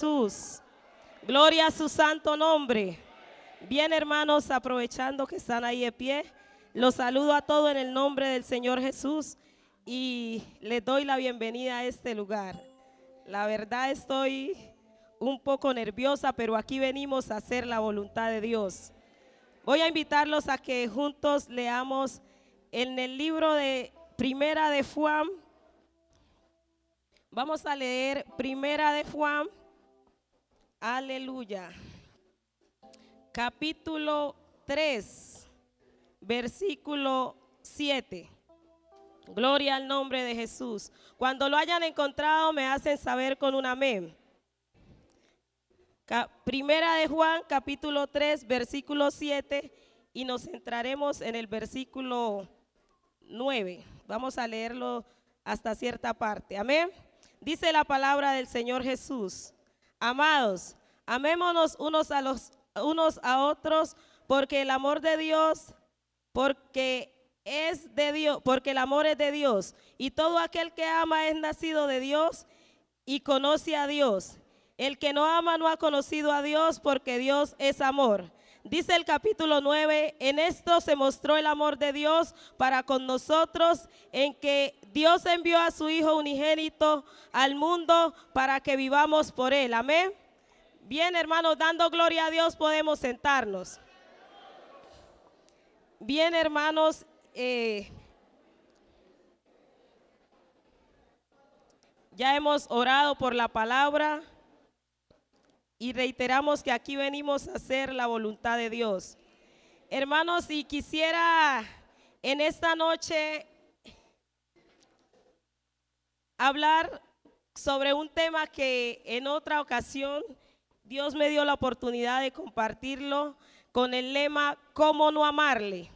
Jesús. Gloria a su santo nombre. Bien, hermanos, aprovechando que están ahí de pie, los saludo a todos en el nombre del Señor Jesús y les doy la bienvenida a este lugar. La verdad estoy un poco nerviosa, pero aquí venimos a hacer la voluntad de Dios. Voy a invitarlos a que juntos leamos en el libro de Primera de Juan. Vamos a leer Primera de Juan. Aleluya. Capítulo 3, versículo 7. Gloria al nombre de Jesús. Cuando lo hayan encontrado, me hacen saber con un amén. Primera de Juan, capítulo 3, versículo 7, y nos centraremos en el versículo 9. Vamos a leerlo hasta cierta parte. Amén. Dice la palabra del Señor Jesús: amados, amémonos unos a otros, porque el amor de Dios, porque el amor es de Dios, y todo aquel que ama es nacido de Dios y conoce a Dios. El que no ama no ha conocido a Dios, porque Dios es amor. Dice el capítulo 9, en esto se mostró el amor de Dios para con nosotros, en que Dios envió a su Hijo unigénito al mundo para que vivamos por él. Amén. Bien, hermanos, dando gloria a Dios podemos sentarnos. Bien, hermanos, ya hemos orado por la palabra y reiteramos que aquí venimos a hacer la voluntad de Dios. Hermanos, y quisiera en esta noche hablar sobre un tema que en otra ocasión Dios me dio la oportunidad de compartirlo con el lema ¿cómo no amarle?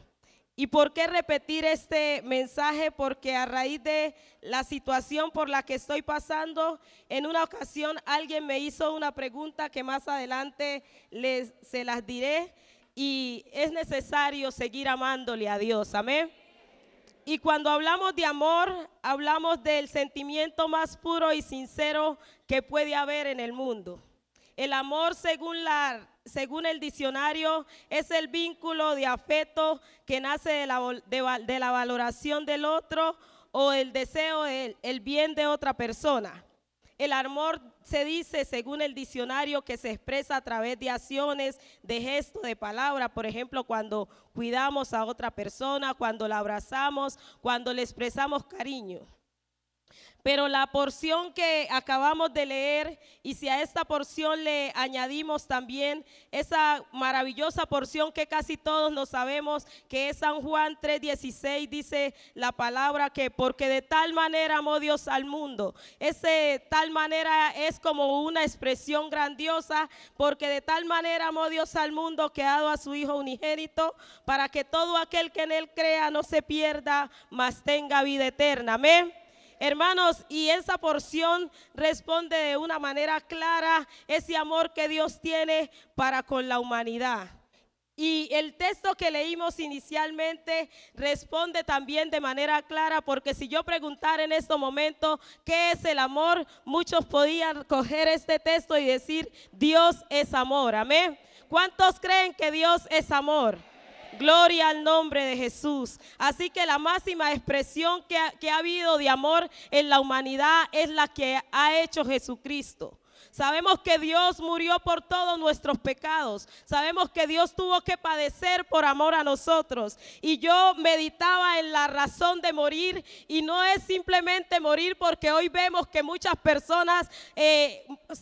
¿Y por qué repetir este mensaje? Porque a raíz de la situación por la que estoy pasando, en una ocasión alguien me hizo una pregunta que más adelante se las diré, y es necesario seguir amándole a Dios. Amén. Y cuando hablamos de amor, hablamos del sentimiento más puro y sincero que puede haber en el mundo. El amor, según el diccionario, es el vínculo de afecto que nace de la valoración del otro o el deseo, el bien de otra persona. El amor se dice, según el diccionario, que se expresa a través de acciones, de gestos, de palabras. Por ejemplo, cuando cuidamos a otra persona, cuando la abrazamos, cuando le expresamos cariño. Pero la porción que acabamos de leer, y si a esta porción le añadimos también esa maravillosa porción que casi todos nos sabemos, que es San Juan 3:16, dice la palabra que porque de tal manera amó Dios al mundo. Ese tal manera es como una expresión grandiosa, porque de tal manera amó Dios al mundo que ha dado a su Hijo unigénito, para que todo aquel que en él crea no se pierda, mas tenga vida eterna. Amén. Hermanos, y esa porción responde de una manera clara ese amor que Dios tiene para con la humanidad. Y el texto que leímos inicialmente responde también de manera clara, porque si yo preguntara en este momento ¿qué es el amor? Muchos podían coger este texto y decir Dios es amor. Amén. ¿Cuántos creen que Dios es amor? Gloria al nombre de Jesús. Así que la máxima expresión que ha habido de amor en la humanidad es la que ha hecho Jesucristo. Sabemos que Dios murió por todos nuestros pecados. Sabemos que Dios tuvo que padecer por amor a nosotros. Y yo meditaba en la razón de morir, y no es simplemente morir porque hoy vemos que muchas personas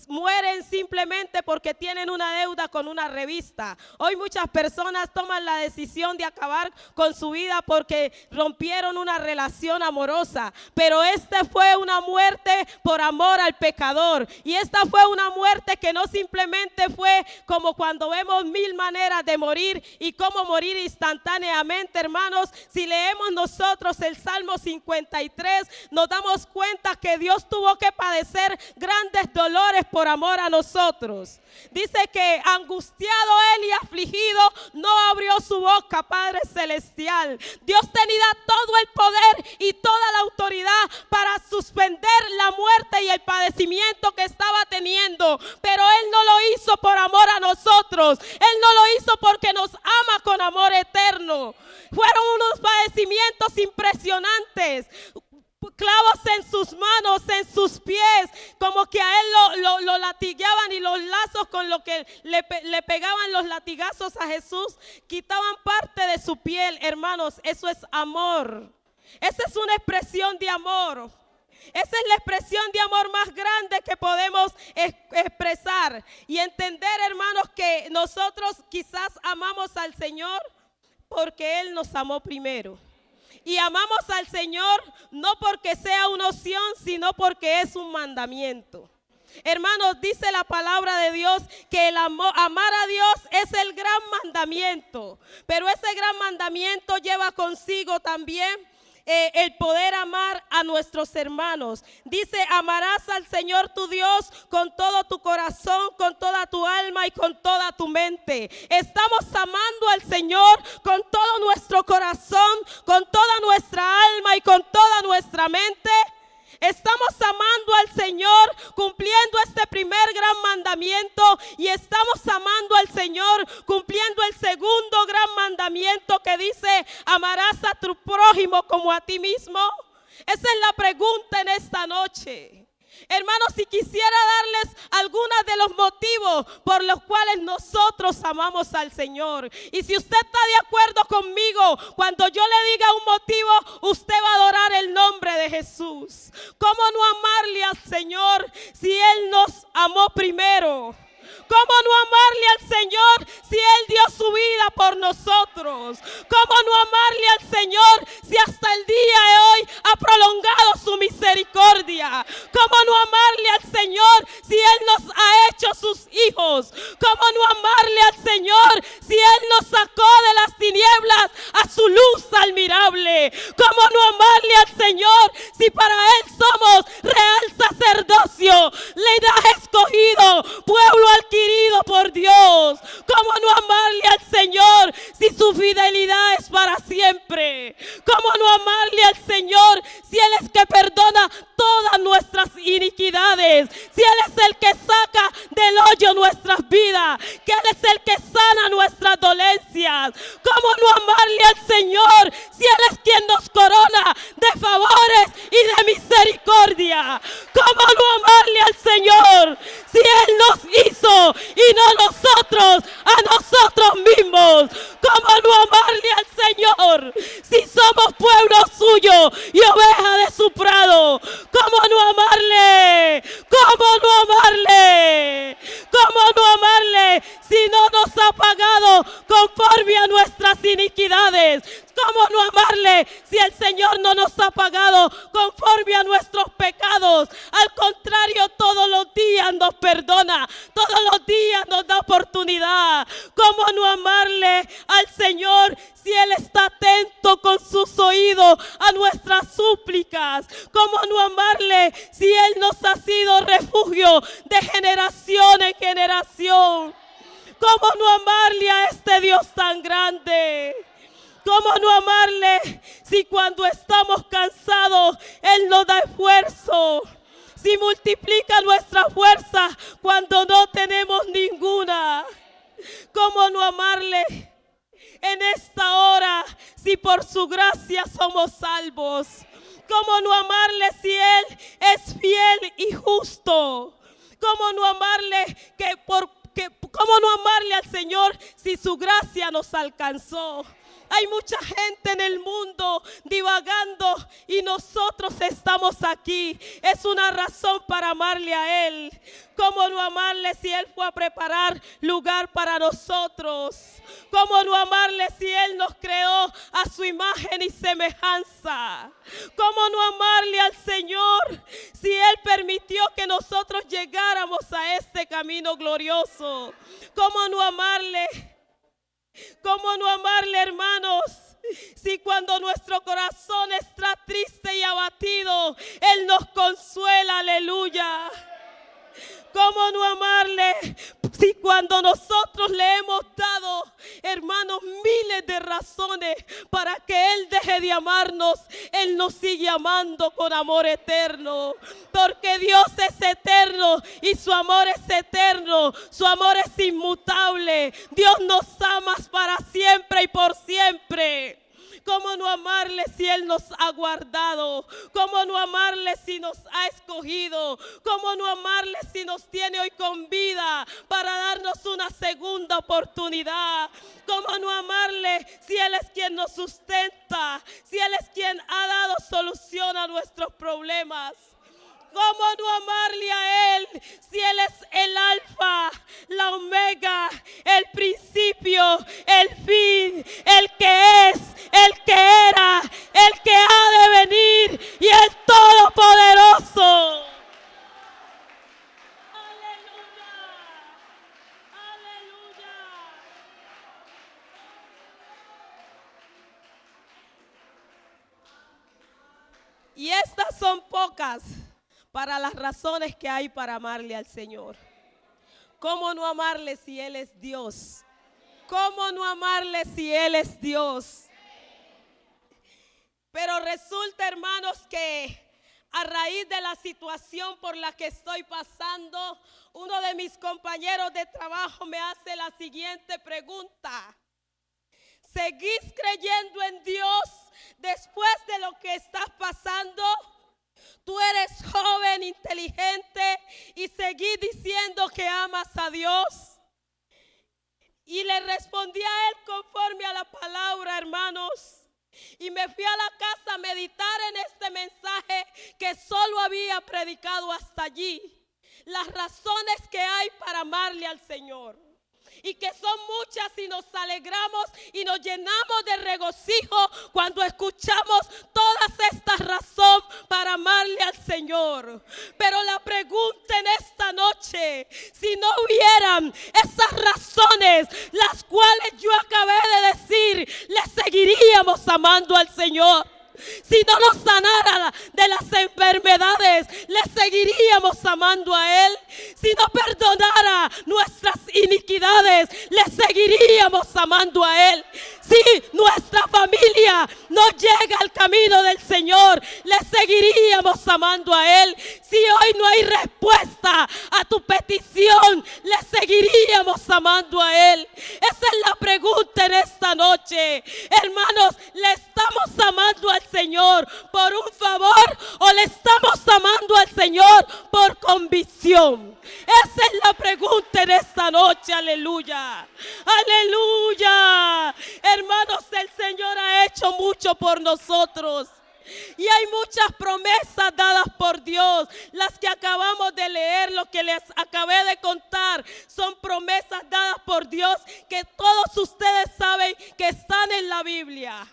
mueren simplemente porque tienen una deuda con una revista. Hoy muchas personas toman la decisión de acabar con su vida porque rompieron una relación amorosa. Pero esta fue una muerte por amor al pecador. Y esta fue una muerte que no simplemente fue como cuando vemos 1000 maneras de morir y cómo morir instantáneamente, hermanos. Si leemos nosotros el Salmo 53, nos damos cuenta que Dios tuvo que padecer grandes dolores por amor a nosotros. nosotros. Dice que angustiado él y afligido no abrió su boca, Padre celestial. Dios tenía todo el poder y toda la autoridad para suspender la muerte y el padecimiento que estaba teniendo, pero Él no lo hizo por amor a nosotros. Él no lo hizo porque nos ama con amor eterno. Fueron unos padecimientos impresionantes. Clavos en sus manos, en sus pies, como que a él lo latigaban, y los lazos con lo que le pegaban los latigazos a Jesús quitaban parte de su piel. Hermanos, eso es amor. Esa es una expresión de amor. Esa es la expresión de amor más grande que podemos expresar y entender, hermanos, que nosotros quizás amamos al Señor porque Él nos amó primero. Y amamos al Señor no porque sea una opción, sino porque es un mandamiento. Hermanos, dice la palabra de Dios que amar a Dios es el gran mandamiento. Pero ese gran mandamiento lleva consigo también el poder amar a nuestros hermanos. Dice: amarás al Señor tu Dios con todo tu corazón, con toda tu alma y con toda tu mente. Estamos amando al Señor con todo nuestro corazón, con toda nuestra alma y con toda nuestra mente. Estamos amando al Señor, cumpliendo este primer gran mandamiento, y estamos amando al Señor cumpliendo el segundo gran mandamiento que dice: amarás a tu prójimo como a ti mismo. Esa es la pregunta en esta noche. Hermanos, si quisiera darles algunos de los motivos por los cuales nosotros amamos al Señor. Y si usted está de acuerdo conmigo, cuando yo le diga un motivo, usted va a adorar el nombre de Jesús. ¿Cómo no amarle al Señor si Él nos amó primero? ¿Cómo no amarle al Señor si Él dio su vida por nosotros? ¿Cómo no amarle al Señor si hasta el día de hoy ha prolongado su misericordia? ¿Cómo no amarle al Señor si Él nos ha hecho sus hijos? ¿Cómo no amarle al Señor si Él nos sacó de las tinieblas a su luz admirable? ¿Cómo no amarle al Señor si para Él somos real sacerdocio, linaje escogido, pueblo adquirido por Dios? ¿Cómo no amarle al Señor si su fidelidad es para siempre? ¿Cómo no amarle al Señor si Él es que perdona todas nuestras iniquidades? Si Él es el que saca del hoyo nuestras vidas, que Él es el que sana nuestras dolencias. ¿Cómo no amarle al Señor si Él es quien nos corona de favores y de misericordia? ¿Cómo no amarle al Señor si Él nos hizo y no nosotros a nosotros mismos? ¿Cómo no amarle al Señor si somos pueblo suyo y oveja de su prado? ¿Cómo no amarle? ¿Cómo no amarle? ¿Cómo no amarle si no nos ha pagado conforme a nuestras iniquidades? ¿Cómo no amarle si el Señor no nos ha pagado conforme a nuestros pecados? Al contrario, todos los días nos perdona, todos los días nos da oportunidad. ¿Cómo no amarle al Señor si Él está atento con sus oídos a nuestras súplicas? ¿Cómo no amarle si Él nos ha sido refugio de generación en generación? ¿Cómo no amarle a este Dios tan grande? ¿Cómo no amarle si cuando estamos cansados Él nos da esfuerzo? Si multiplica nuestra fuerza cuando no tenemos ninguna. ¿Cómo no amarle en esta hora si por su gracia somos salvos? ¿Cómo no amarle si Él es fiel y justo? ¿Cómo no amarle cómo no amarle al Señor si su gracia nos alcanzó? Hay mucha gente en el mundo divagando y nosotros estamos aquí. Es una razón para amarle a Él. ¿Cómo no amarle si Él fue a preparar lugar para nosotros? ¿Cómo no amarle si Él nos creó a su imagen y semejanza? ¿Cómo no amarle al Señor si Él permitió que nosotros llegáramos a este camino glorioso? ¿Cómo no amarle? ¿Cómo no amarle, hermanos? Si cuando nuestro corazón está triste y abatido, Él nos consuela, aleluya. ¿Cómo no amarle? Si cuando nosotros le hemos dado, hermanos, miles de razones para que Él deje de amarnos, Él nos sigue amando con amor eterno. Porque Dios es eterno y su amor es eterno, su amor es inmutable. Dios nos ama para siempre y por siempre. ¿Cómo no amarle si Él nos ha guardado? ¿Cómo no amarle si nos ha escogido? ¿Cómo no amarle si nos tiene hoy con vida para darnos una segunda oportunidad? ¿Cómo no amarle si Él es quien nos sustenta? Si Él es quien ha dado solución a nuestros problemas. ¿Cómo no amarle a Él si Él es el alfa, la omega, el principio, el fin, el que es, el que era, el que ha de venir y el todopoderoso? Aleluya, aleluya. Y estas son pocas para las razones que hay para amarle al Señor. ¿Cómo no amarle si Él es Dios? ¿Cómo no amarle si Él es Dios? Pero resulta, hermanos, que a raíz de la situación por la que estoy pasando, uno de mis compañeros de trabajo me hace la siguiente pregunta: ¿seguís creyendo en Dios después de lo que estás pasando? Tú eres joven, inteligente y seguís diciendo que amas a Dios. Y le respondí a él conforme a la palabra, hermanos. Y me fui a la casa a meditar en este mensaje que solo había predicado hasta allí. Las razones que hay para amarle al Señor. Y que son muchas y nos alegramos y nos llenamos de regocijo cuando escuchamos todas estas razones para amarle al Señor. Pero la pregunta en esta noche: si no hubieran esas razones, las cuales yo acabé de decir, ¿le seguiríamos amando al Señor? Si no nos sanara de las enfermedades, ¿le seguiríamos amando a Él? Si no perdonara nuestras iniquidades, ¿le seguiríamos amando a Él? Si nuestra familia no llega al camino del Señor, ¿le seguiríamos amando a Él? Si hoy no hay respuesta a tu petición, ¿le seguiríamos amando a Él? Esa es la pregunta en esta noche. Hermanos, ¿le estamos amando al Señor por un favor o le estamos amando al Señor por convicción? Esa es la pregunta en esta noche. Aleluya, aleluya. Hermanos, el Señor ha hecho mucho por nosotros. Y hay muchas promesas dadas por Dios. Las que acabamos de leer, lo que les acabé de contar, son promesas dadas por Dios que todos ustedes saben que están en la Biblia.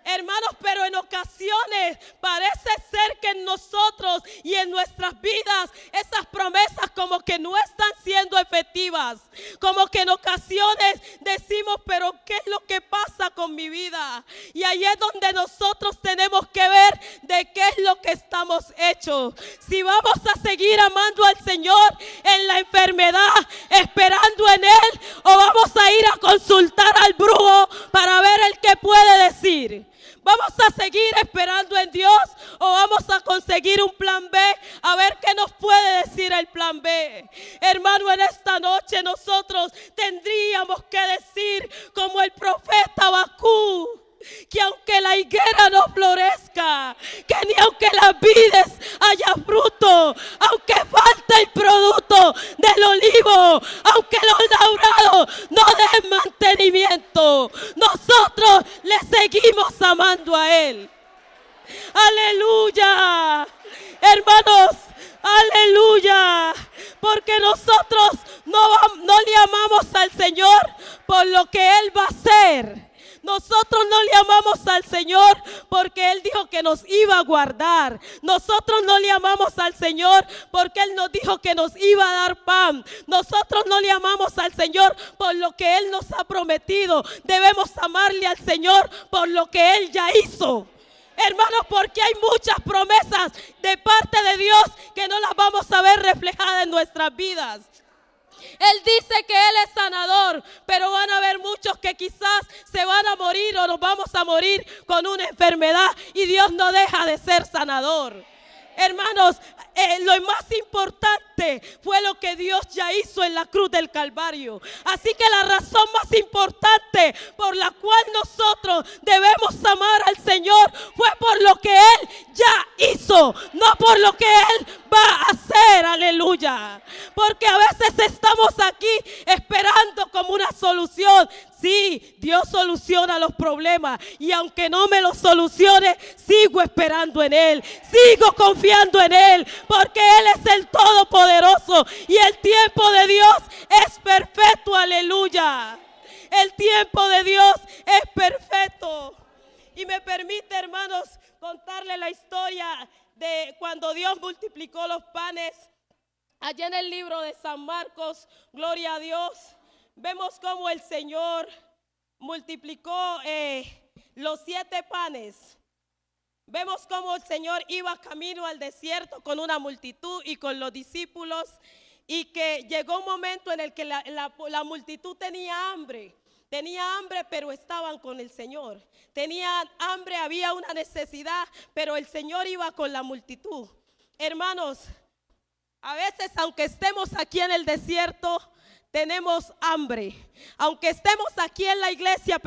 Hermanos, pero en ocasiones parece ser que en nosotros y en nuestras vidas esas promesas como que no están siendo efectivas. Como que en ocasiones decimos, pero ¿qué es lo que pasa con mi vida? Y ahí es donde nosotros tenemos que ver de qué es lo que estamos hechos. Si vamos a seguir amando al Señor en la enfermedad, esperando en Él, o vamos a ir a consultar al brujo para ver el que puede decir. ¿Vamos a seguir esperando en Dios o vamos a conseguir un plan B? A ver qué nos puede decir el plan B. Hermano, en esta noche nosotros tendríamos que decir como el profeta Habacuc, que aunque la higuera no florezca, que ni aunque las vides haya fruto, aunque falte el producto del olivo, aunque los labrados no den mantenimiento, nosotros le seguimos amando a Él. Aleluya, hermanos, aleluya, porque nosotros no le amamos al Señor por lo que Él va a hacer. Nosotros no le amamos al Señor porque Él dijo que nos iba a guardar. Nosotros no le amamos al Señor porque Él nos dijo que nos iba a dar pan. Nosotros no le amamos al Señor por lo que Él nos ha prometido. Debemos amarle al Señor por lo que Él ya hizo. Hermanos, porque hay muchas promesas de parte de Dios que no las vamos a ver reflejadas en nuestras vidas. Él dice que Él es sanador, pero van a haber muchos que quizás se van a morir o nos vamos a morir con una enfermedad y Dios no deja de ser sanador. Hermanos, lo más importante fue lo que Dios ya hizo en la cruz del Calvario. Así que la razón más importante por la cual nosotros debemos amar al Señor fue por lo que Él ya hizo, no por lo que Él va a hacer. Aleluya. Porque a veces estamos aquí esperando como una solución. Sí, Dios soluciona los problemas y aunque no me los solucione, sigo esperando en Él, sigo confiando en Él, porque Él es el Todopoderoso y el tiempo de Dios es perfecto, aleluya. El tiempo de Dios es perfecto. Y me permite, hermanos, contarle la historia de cuando Dios multiplicó los panes. Allá en el libro de San Marcos, gloria a Dios, vemos cómo el Señor multiplicó los 7 panes. Vemos cómo el Señor iba camino al desierto con una multitud y con los discípulos, y que llegó un momento en el que la multitud tenía hambre. Tenía hambre, pero estaban con el Señor. Tenían hambre, había una necesidad, pero el Señor iba con la multitud. Hermanos, a veces aunque estemos aquí en el desierto, tenemos hambre. Aunque estemos aquí en la iglesia,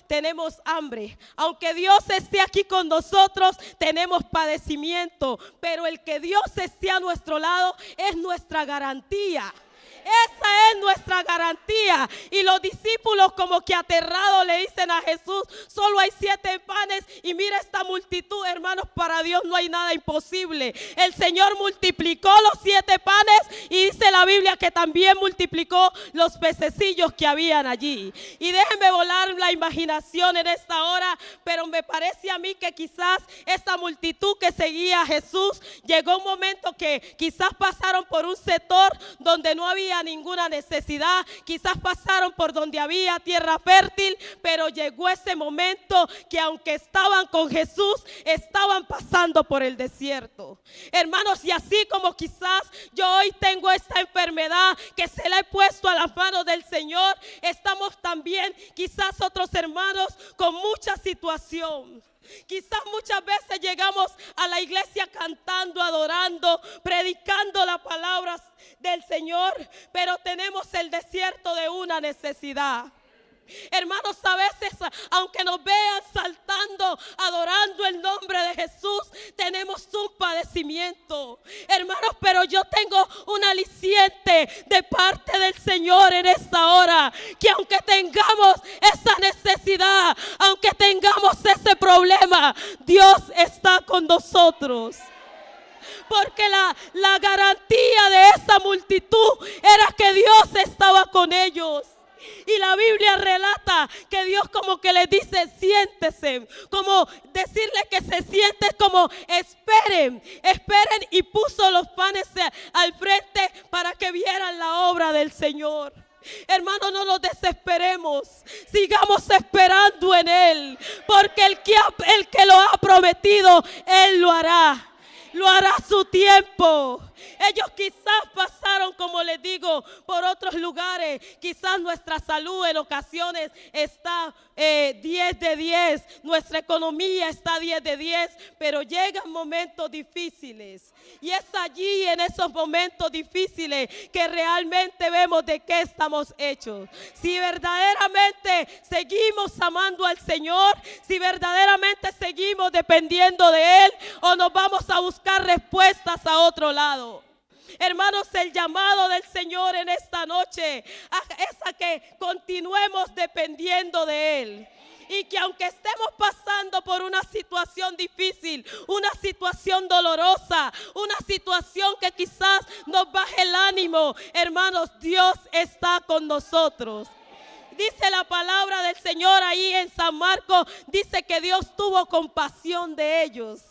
tenemos hambre. Aunque Dios esté aquí con nosotros, tenemos padecimiento. Pero el que Dios esté a nuestro lado es nuestra garantía. Esa es nuestra garantía. Y los discípulos como que aterrados le dicen a Jesús: solo hay 7 panes y mira esta multitud. Hermanos, para Dios no hay nada imposible. El Señor multiplicó los 7 panes y dice la Biblia que también multiplicó los pececillos que habían allí. Y déjenme volar la imaginación en esta hora, pero me parece a mí que quizás esta multitud que seguía a Jesús, llegó un momento que quizás pasaron por un sector donde no había ninguna necesidad, quizás pasaron por donde había tierra fértil, pero llegó ese momento que aunque estaban con Jesús, estaban pasando por el desierto. Hermanos, y así como quizás yo hoy tengo esta enfermedad que se la he puesto a las manos del Señor, estamos también quizás otros hermanos con mucha situación. Quizás muchas veces llegamos a la iglesia cantando, adorando, predicando la palabra del Señor, pero tenemos el desierto de una necesidad. Hermanos, a veces, aunque nos vean saltando, adorando el nombre de Jesús, tenemos un padecimiento. Hermanos, pero yo tengo un aliciente de parte del Señor en esta hora, que aunque tengamos esa necesidad, aunque tengamos ese problema, Dios está con nosotros. Porque la garantía de esa multitud era que Dios estaba con ellos. Y la Biblia relata que Dios como que les dice: siéntese, como decirle que se siente, como esperen, y puso los panes al frente para que vieran la obra del Señor. Hermanos, no nos desesperemos, sigamos esperando en Él, porque el que lo ha prometido, Él lo hará. Lo hará a su tiempo. Ellos quizás pasaron, como les digo, por otros lugares. Quizás nuestra salud en ocasiones está 10 de 10. Nuestra economía está 10 de 10. Pero llegan momentos difíciles. Y es allí, en esos momentos difíciles, que realmente vemos de qué estamos hechos. Si verdaderamente seguimos amando al Señor, si verdaderamente seguimos dependiendo de Él, o nos vamos a buscar respuestas a otro lado. Hermanos, el llamado del Señor en esta noche es a que continuemos dependiendo de Él. Y que aunque estemos pasando por una situación difícil, una situación dolorosa, una situación que quizás nos baje el ánimo, hermanos, Dios está con nosotros. Dice la palabra del Señor ahí en San Marcos, dice que Dios tuvo compasión de ellos.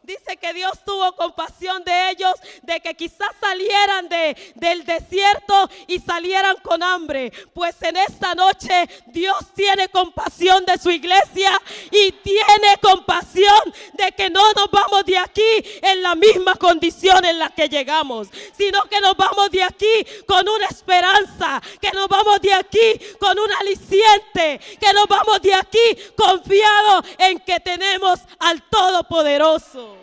Dice que Dios tuvo compasión de ellos, de que quizás salieran del desierto y salieran con hambre. Pues en esta noche Dios tiene compasión de su iglesia y tiene compasión de que no nos vamos de aquí en la misma condición en la que llegamos, sino que nos vamos de aquí con una esperanza, que nos vamos de aquí con un aliciente, que nos vamos de aquí confiados en que tenemos al Todopoderoso.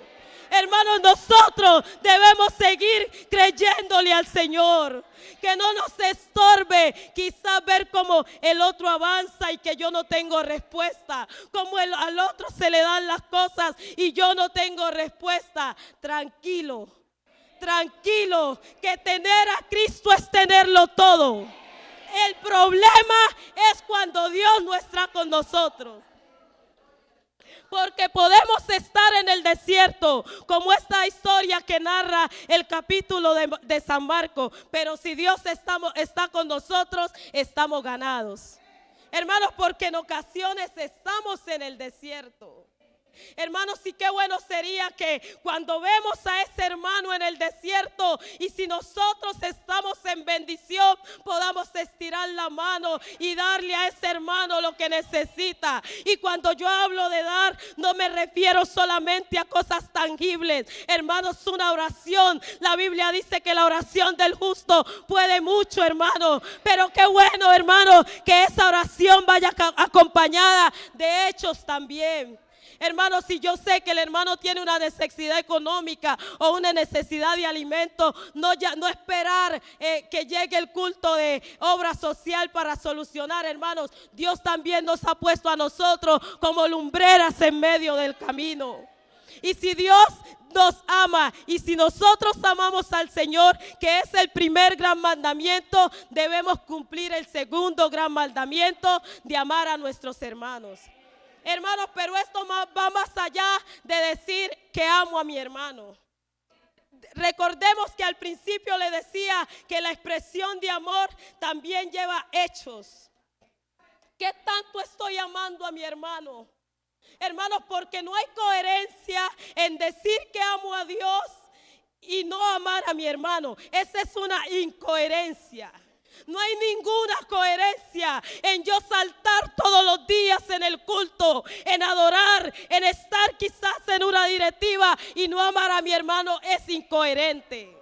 Hermanos, nosotros debemos seguir creyéndole al Señor. Que no nos estorbe quizás ver cómo el otro avanza y que yo no tengo respuesta. Como al otro se le dan las cosas y yo no tengo respuesta. Tranquilo, tranquilo, que tener a Cristo es tenerlo todo. El problema es cuando Dios no está con nosotros. Porque podemos estar en el desierto, como esta historia que narra el capítulo de San Marcos. Pero si Dios está con nosotros, estamos ganados. Hermanos, porque en ocasiones estamos en el desierto. Hermanos, sí, qué bueno sería que cuando vemos a ese hermano en el desierto y si nosotros estamos en bendición, podamos estirar la mano y darle a ese hermano lo que necesita. Y cuando yo hablo de dar, no me refiero solamente a cosas tangibles. Hermanos, una oración, la Biblia dice que la oración del justo puede mucho, hermano. Pero qué bueno, hermano, que esa oración vaya acompañada de hechos también. Hermanos, si yo sé que el hermano tiene una necesidad económica o una necesidad de alimento, no esperar que llegue el culto de obra social para solucionar, hermanos. Dios también nos ha puesto a nosotros como lumbreras en medio del camino. Y si Dios nos ama y si nosotros amamos al Señor, que es el primer gran mandamiento, debemos cumplir el segundo gran mandamiento de amar a nuestros hermanos. Hermanos, pero esto va más allá de decir que amo a mi hermano. Recordemos que al principio le decía que la expresión de amor también lleva hechos. ¿Qué tanto estoy amando a mi hermano? Hermanos, porque no hay coherencia en decir que amo a Dios y no amar a mi hermano. Esa es una incoherencia. No hay ninguna coherencia en yo saltar todos los días en el culto, en adorar, en estar quizás en una directiva y no amar a mi hermano. Es incoherente.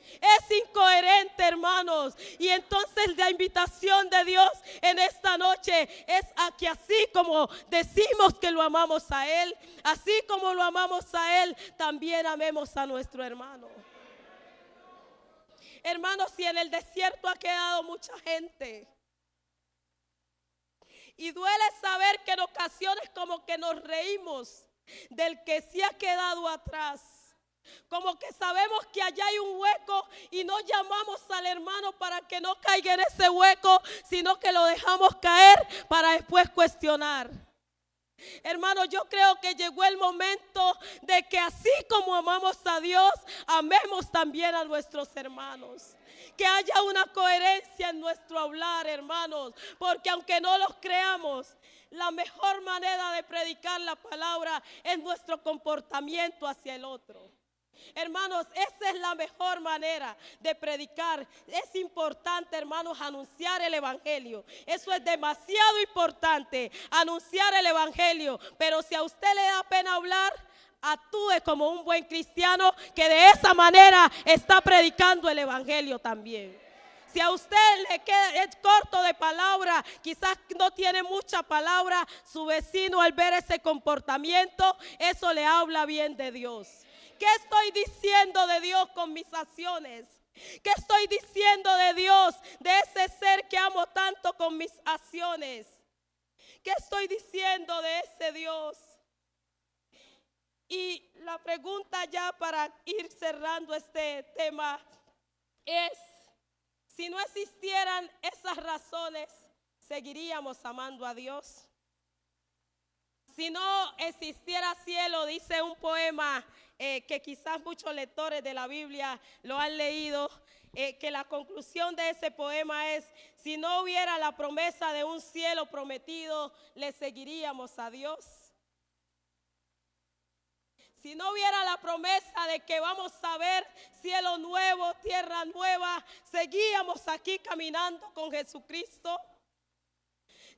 Es incoherente, hermanos. Y entonces la invitación de Dios en esta noche es a que así como decimos que lo amamos a Él, así como lo amamos a Él, también amemos a nuestro hermano. Hermanos, si en el desierto ha quedado mucha gente y duele saber que en ocasiones como que nos reímos del que sí ha quedado atrás, como que sabemos que allá hay un hueco y no llamamos al hermano para que no caiga en ese hueco, sino que lo dejamos caer para después cuestionar. Hermanos, yo creo que llegó el momento de que así como amamos a Dios, amemos también a nuestros hermanos. Que haya una coherencia en nuestro hablar, hermanos, porque aunque no los creamos, la mejor manera de predicar la palabra es nuestro comportamiento hacia el otro. Hermanos, esa es la mejor manera de predicar. Es importante, hermanos, anunciar el evangelio. Eso es demasiado importante, anunciar el evangelio. Pero si a usted le da pena hablar, actúe como un buen cristiano que de esa manera está predicando el evangelio también. Si a usted le queda corto de palabra, quizás no tiene mucha palabra, su vecino al ver ese comportamiento, eso le habla bien de Dios. ¿Qué estoy diciendo de Dios con mis acciones? ¿Qué estoy diciendo de Dios, de ese ser que amo tanto con mis acciones? ¿Qué estoy diciendo de ese Dios? Y la pregunta ya para ir cerrando este tema es, si no existieran esas razones, ¿seguiríamos amando a Dios? Si no existiera cielo, dice un poema que quizás muchos lectores de la Biblia lo han leído, que la conclusión de ese poema es, si no hubiera la promesa de un cielo prometido, ¿le seguiríamos a Dios? Si no hubiera la promesa de que vamos a ver cielo nuevo, tierra nueva, seguíamos aquí caminando con Jesucristo.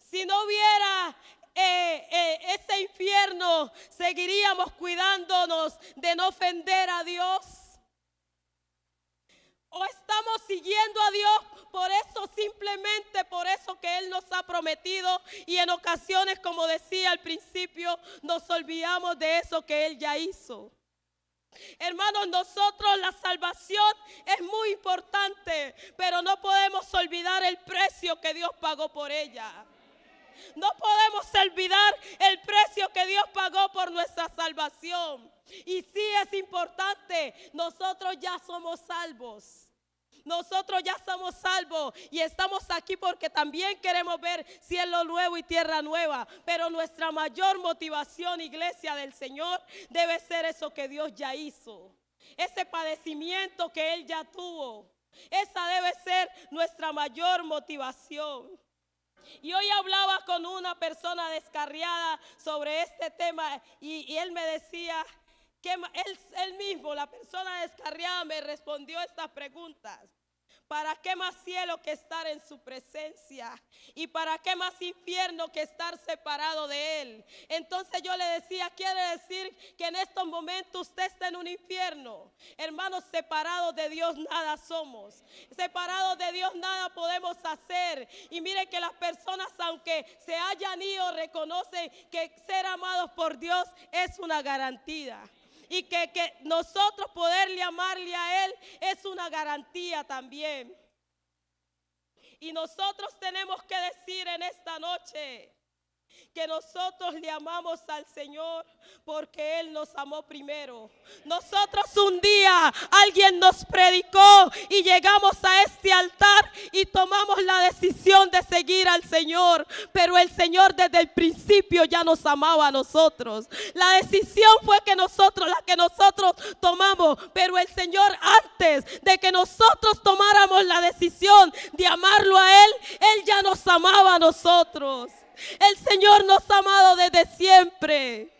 Si no hubiera ese infierno, seguiríamos cuidándonos de no ofender a Dios. O estamos siguiendo a Dios por eso, simplemente por eso que Él nos ha prometido, y en ocasiones, como decía al principio, nos olvidamos de eso que Él ya hizo. Hermanos, nosotros la salvación es muy importante, pero no podemos olvidar el precio que Dios pagó por ella. No podemos olvidar el precio que Dios pagó por nuestra salvación. Y sí es importante, nosotros ya somos salvos. Nosotros ya somos salvos y estamos aquí porque también queremos ver cielo nuevo y tierra nueva. Pero nuestra mayor motivación, iglesia del Señor, debe ser eso que Dios ya hizo. Ese padecimiento que Él ya tuvo. Esa debe ser nuestra mayor motivación. Y hoy hablaba con una persona descarriada sobre este tema y él me decía que él mismo, la persona descarriada, me respondió estas preguntas. ¿Para qué más cielo que estar en su presencia? ¿Y para qué más infierno que estar separado de Él? Entonces yo le decía, quiere decir que en estos momentos usted está en un infierno. Hermanos, separados de Dios nada somos. Separados de Dios nada podemos hacer. Y mire que las personas, aunque se hayan ido, reconocen que ser amados por Dios es una garantía. Y que nosotros poderle amarle a Él es una garantía también. Y nosotros tenemos que decir en esta noche que nosotros le amamos al Señor porque Él nos amó primero. Nosotros un día alguien nos predicó y llegamos a este altar y tomamos la decisión de seguir al Señor, pero el Señor desde el principio ya nos amaba a nosotros. La decisión fue la que nosotros tomamos, pero el Señor, antes de que nosotros tomáramos la decisión de amarlo a Él, Él ya nos amaba a nosotros. El Señor nos ha amado desde siempre.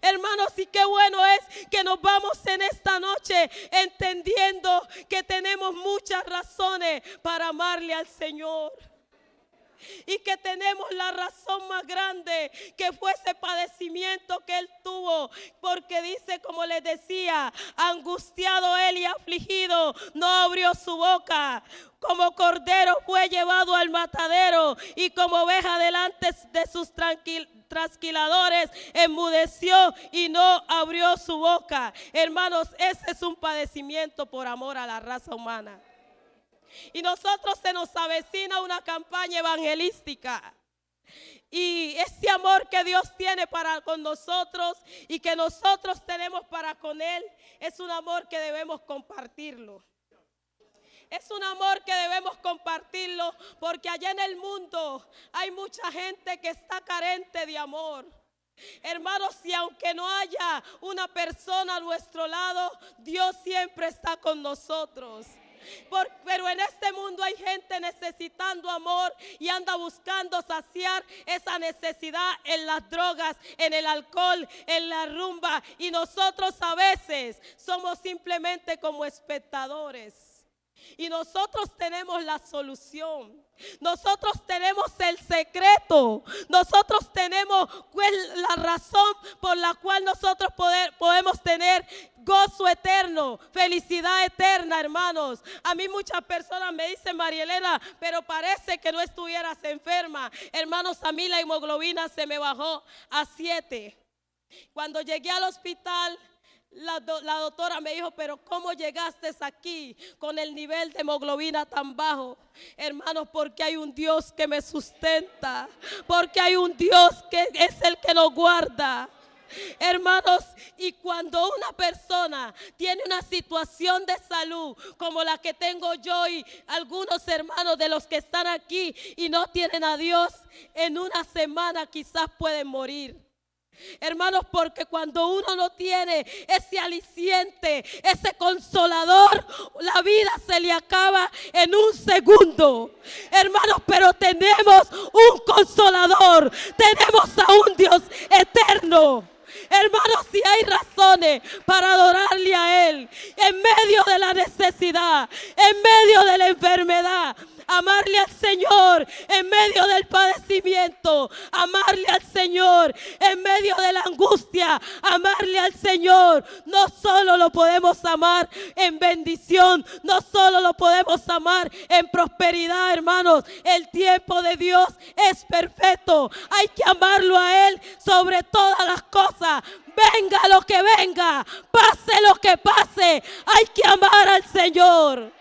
Hermanos, y qué bueno es que nos vamos en esta noche entendiendo que tenemos muchas razones para amarle al Señor. Y que tenemos la razón más grande, que fue ese padecimiento que Él tuvo. Porque dice, como les decía, angustiado Él y afligido, no abrió su boca. Como cordero fue llevado al matadero, y como oveja delante de sus trasquiladores enmudeció y no abrió su boca. Hermanos, ese es un padecimiento por amor a la raza humana. Y nosotros se nos avecina una campaña evangelística. Y ese amor que Dios tiene para con nosotros y que nosotros tenemos para con Él, es un amor que debemos compartirlo. Es un amor que debemos compartirlo porque allá en el mundo hay mucha gente que está carente de amor. Hermanos, y aunque no haya una persona a nuestro lado, Dios siempre está con nosotros. Pero en este mundo hay gente necesitando amor y anda buscando saciar esa necesidad en las drogas, en el alcohol, en la rumba. Y nosotros a veces somos simplemente como espectadores. Y nosotros tenemos la solución. Nosotros tenemos el secreto. Nosotros tenemos la razón por la cual nosotros podemos tener gozo eterno, felicidad eterna, hermanos. A mí muchas personas me dicen, María Elena, pero parece que no estuvieras enferma. Hermanos, a mí la hemoglobina se me bajó a 7. Cuando llegué al hospital, la doctora me dijo, pero ¿cómo llegaste aquí con el nivel de hemoglobina tan bajo? Hermanos, porque hay un Dios que me sustenta, porque hay un Dios que es el que nos guarda. Hermanos, y cuando una persona tiene una situación de salud como la que tengo yo y algunos hermanos de los que están aquí y no tienen a Dios, en una semana quizás pueden morir. Hermanos, porque cuando uno no tiene ese aliciente, ese consolador, la vida se le acaba en un segundo. Hermanos, pero tenemos un consolador, tenemos a un Dios eterno. Hermanos, si hay razones para adorarle a Él, en medio de la necesidad, en medio de la enfermedad, amarle al Señor en medio del padecimiento, amarle al Señor en medio de la angustia, amarle al Señor. No solo lo podemos amar en bendición, no solo lo podemos amar en prosperidad, hermanos. El tiempo de Dios es perfecto. Hay que amarlo a Él sobre todas las cosas. Venga lo que venga, pase lo que pase, hay que amar al Señor.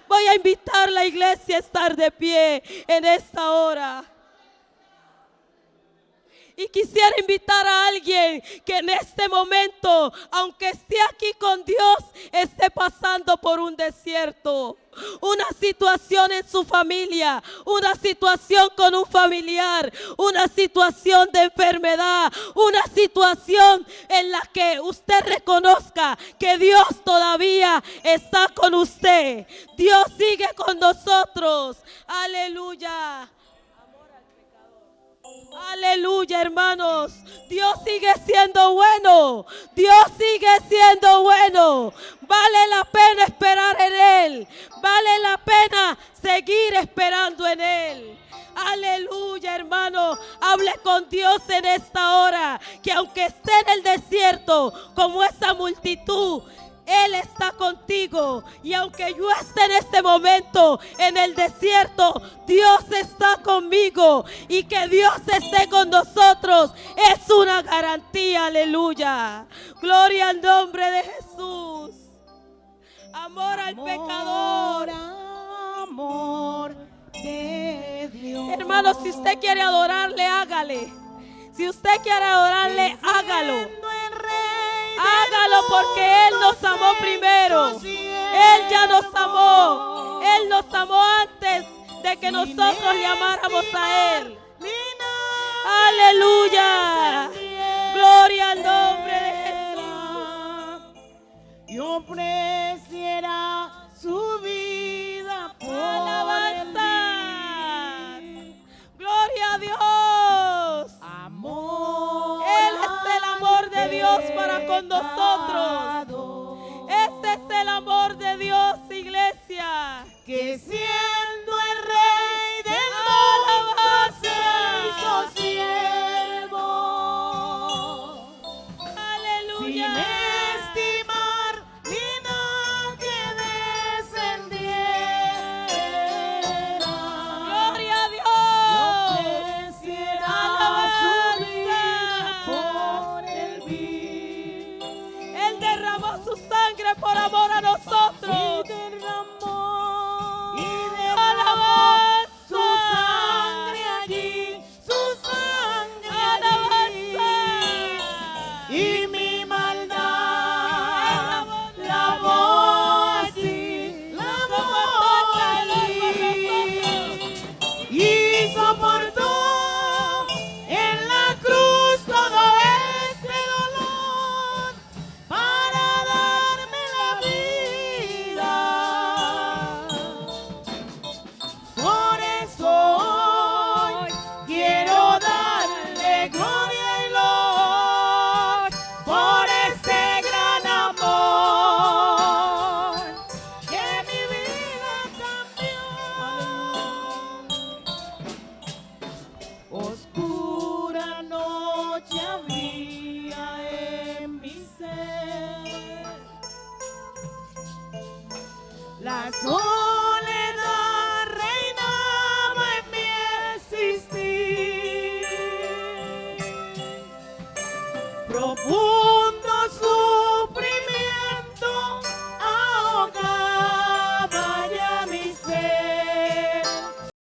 Voy a invitar a la iglesia a estar de pie en esta hora. Y quisiera invitar a alguien que en este momento, aunque esté aquí con Dios, esté pasando por un desierto. Una situación en su familia, una situación con un familiar, una situación de enfermedad, una situación en la que usted reconozca que Dios todavía está con usted. Dios sigue con nosotros. Aleluya. Aleluya, hermanos. Dios sigue siendo bueno. Dios sigue siendo bueno. Vale la pena esperar en Él. Vale la pena seguir esperando en Él. Aleluya, hermano. Hable con Dios en esta hora. Que aunque esté en el desierto, como esa multitud, Él está contigo. Y aunque yo esté en este momento en el desierto, Dios está conmigo. Y que Dios esté con nosotros es una garantía. Aleluya. Gloria al nombre de Jesús. Amor al pecador. Amor de Dios. Hermano, si usted quiere adorarle, hágale. Si usted quiere adorarle, hágalo. Hágalo porque Él nos amó primero. Él ya nos amó. Él nos amó antes de que nosotros le amáramos a Él. Aleluya. Gloria al nombre de Jesús. Y ofreciera su vida por alabanza. Gloria a Dios. amor. Él es el amor de Dios para con nosotros. Este es el amor de Dios, iglesia. Que siendo el rey del mundo se hizo siervo. Sin Aleluya. estimar ni nada que descendiera. Gloria a Dios. Ofreciera su vida por el bien. Él derramó su sangre por amor a nosotros. Y derramó su sangre allí, su sangre allí. Y mi maldad lavó allí, lavó allí. Y soportó en la cruz todo este dolor para darme la vida. Por eso hoy quiero darle gloria y loor por ese gran amor que mi vida cambió. Oscura noche había en mi ser. La soledad reinaba en mi existir. Profundo